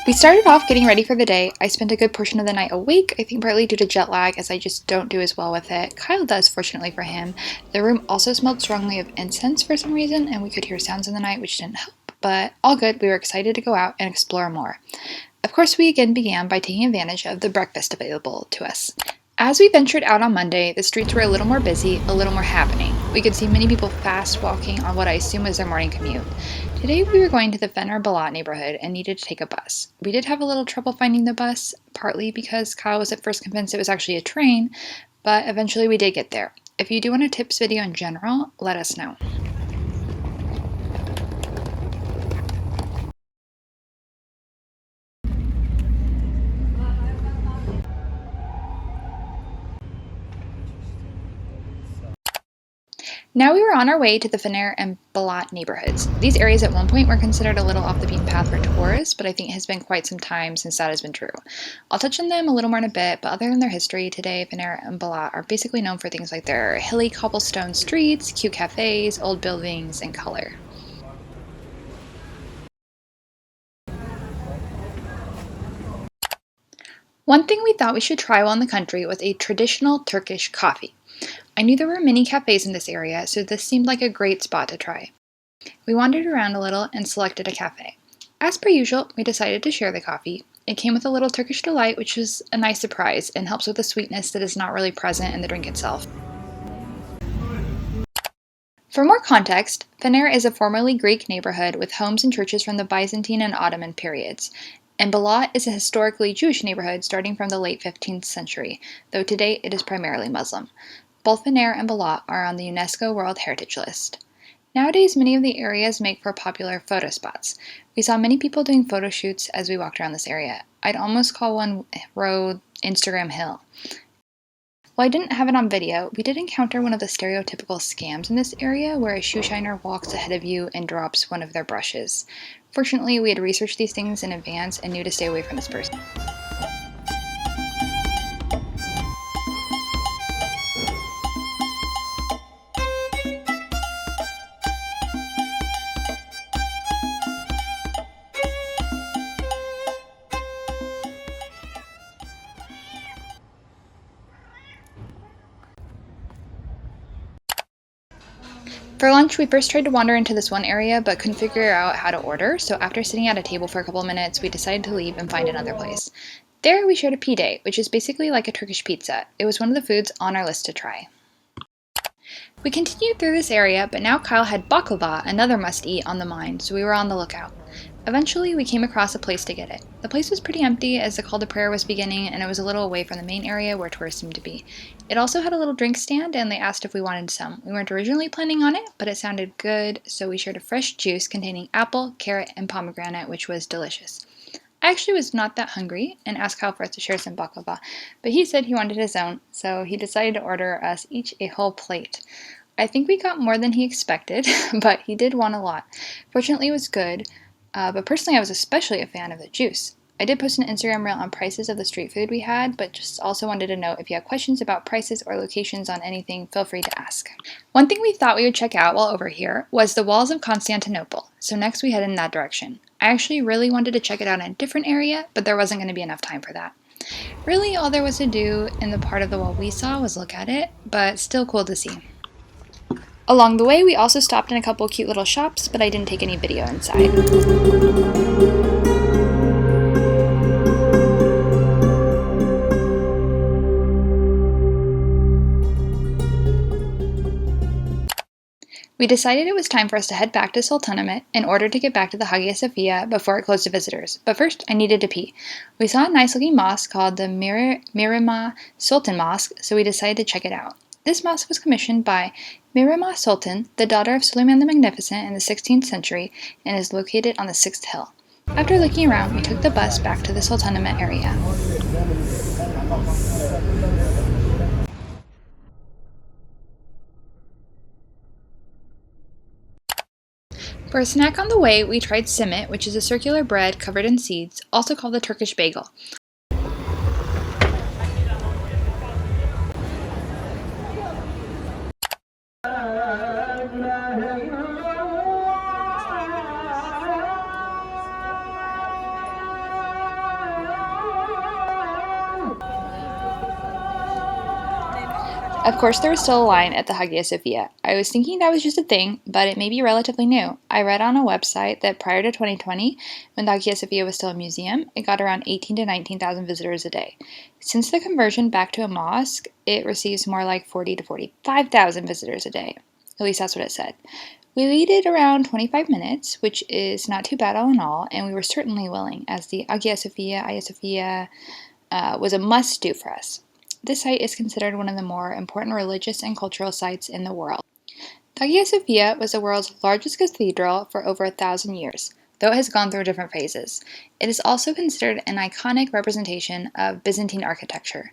We started off getting ready for the day. I spent a good portion of the night awake, I think partly due to jet lag, as I just don't do as well with it. Kyle does, fortunately for him. The room also smelled strongly of incense for some reason, and we could hear sounds in the night, which didn't help. But all good, we were excited to go out and explore more. Of course, we again began by taking advantage of the breakfast available to us. As we ventured out on Monday, the streets were a little more busy, a little more happening. We could see many people fast walking on what I assume was their morning commute. Today we were going to the Fener Balat neighborhood and needed to take a bus. We did have a little trouble finding the bus, partly because Kyle was at first convinced it was actually a train, but eventually we did get there. If you do want a tips video in general, let us know. Now we were on our way to the Fener and Balat neighborhoods. These areas at one point were considered a little off the beaten path for tourists, but I think it has been quite some time since that has been true. I'll touch on them a little more in a bit, but other than their history, today Fener and Balat are basically known for things like their hilly cobblestone streets, cute cafes, old buildings, and color. One thing we thought we should try while in the country was a traditional Turkish coffee. I knew there were many cafes in this area, so this seemed like a great spot to try. We wandered around a little and selected a cafe. As per usual, we decided to share the coffee. It came with a little Turkish delight, which was a nice surprise and helps with the sweetness that is not really present in the drink itself. For more context, Fener is a formerly Greek neighborhood with homes and churches from the Byzantine and Ottoman periods, and Balat is a historically Jewish neighborhood starting from the late 15th century, though today it is primarily Muslim. Both Fener and Balat are on the UNESCO World Heritage List. Nowadays, many of the areas make for popular photo spots. We saw many people doing photo shoots as we walked around this area. I'd almost call one row Instagram Hill. While I didn't have it on video, we did encounter one of the stereotypical scams in this area where a shoe shiner walks ahead of you and drops one of their brushes. Fortunately, we had researched these things in advance and knew to stay away from this person. For lunch, we first tried to wander into this one area, but couldn't figure out how to order, so after sitting at a table for a couple minutes, we decided to leave and find another place. There, we shared a pide, which is basically like a Turkish pizza. It was one of the foods on our list to try. We continued through this area, but now Kyle had baklava, another must-eat, on the mind, so we were on the lookout. Eventually, we came across a place to get it. The place was pretty empty as the call to prayer was beginning, and it was a little away from the main area where tourists seemed to be. It also had a little drink stand, and they asked if we wanted some. We weren't originally planning on it, but it sounded good, so we shared a fresh juice containing apple, carrot, and pomegranate, which was delicious. I actually was not that hungry and asked Kyle for us to share some baklava, but he said he wanted his own, so he decided to order us each a whole plate. I think we got more than he expected, but he did want a lot. Fortunately, it was good. But personally, I was especially a fan of the juice. I did post an Instagram reel on prices of the street food we had, but just also wanted to know if you have questions about prices or locations on anything, feel free to ask. One thing we thought we would check out while over here was the walls of Constantinople, so next we headed in that direction. I actually really wanted to check it out in a different area, but there wasn't going to be enough time for that. Really, all there was to do in the part of the wall we saw was look at it, but still cool to see. Along the way, we also stopped in a couple cute little shops, but I didn't take any video inside. We decided it was time for us to head back to Sultanahmet in order to get back to the Hagia Sophia before it closed to visitors. But first, I needed to pee. We saw a nice-looking mosque called the Mirima Sultan Mosque, so we decided to check it out. This mosque was commissioned by Mirima Sultan, the daughter of Suleiman the Magnificent in the 16th century, and is located on the 6th hill. After looking around, we took the bus back to the Sultanahmet area. For a snack on the way, we tried simit, which is a circular bread covered in seeds, also called the Turkish bagel. Of course, there was still a line at the Hagia Sophia. I was thinking that was just a thing, but it may be relatively new. I read on a website that prior to 2020, when the Hagia Sophia was still a museum, it got around 18 to 19,000 visitors a day. Since the conversion back to a mosque, it receives more like 40 to 45,000 visitors a day. At least that's what it said. We waited around 25 minutes, which is not too bad all in all, and we were certainly willing, as the Hagia Sophia was a must do for us. This site is considered one of the more important religious and cultural sites in the world. The Hagia Sophia was the world's largest cathedral for over 1,000 years, though it has gone through different phases. It is also considered an iconic representation of Byzantine architecture.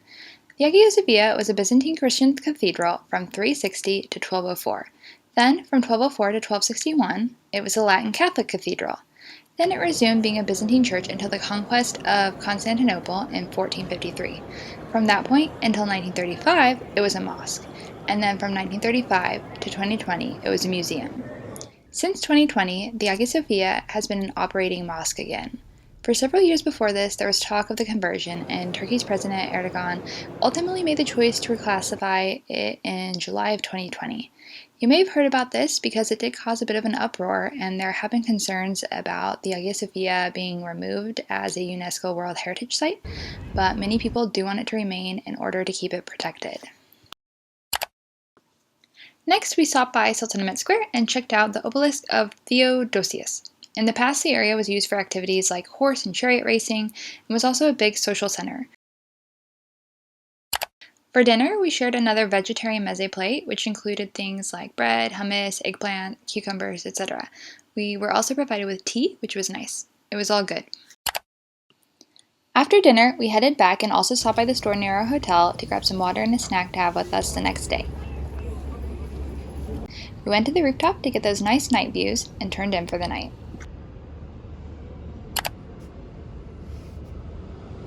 The Hagia Sophia was a Byzantine Christian cathedral from 360 to 1204. Then, from 1204 to 1261, it was a Latin Catholic cathedral. Then it resumed being a Byzantine church until the conquest of Constantinople in 1453. From that point until 1935, it was a mosque, and then from 1935 to 2020, it was a museum. Since 2020, the Hagia Sophia has been an operating mosque again. For several years before this, there was talk of the conversion, and Turkey's President Erdogan ultimately made the choice to reclassify it in July of 2020. You may have heard about this because it did cause a bit of an uproar, and there have been concerns about the Hagia Sophia being removed as a UNESCO World Heritage Site, but many people do want it to remain in order to keep it protected. Next, we stopped by Sultanahmet Square and checked out the obelisk of Theodosius. In the past, the area was used for activities like horse and chariot racing and was also a big social center. For dinner, we shared another vegetarian meze plate, which included things like bread, hummus, eggplant, cucumbers, etc. We were also provided with tea, which was nice. It was all good. After dinner, we headed back and also stopped by the store near our hotel to grab some water and a snack to have with us the next day. We went to the rooftop to get those nice night views and turned in for the night.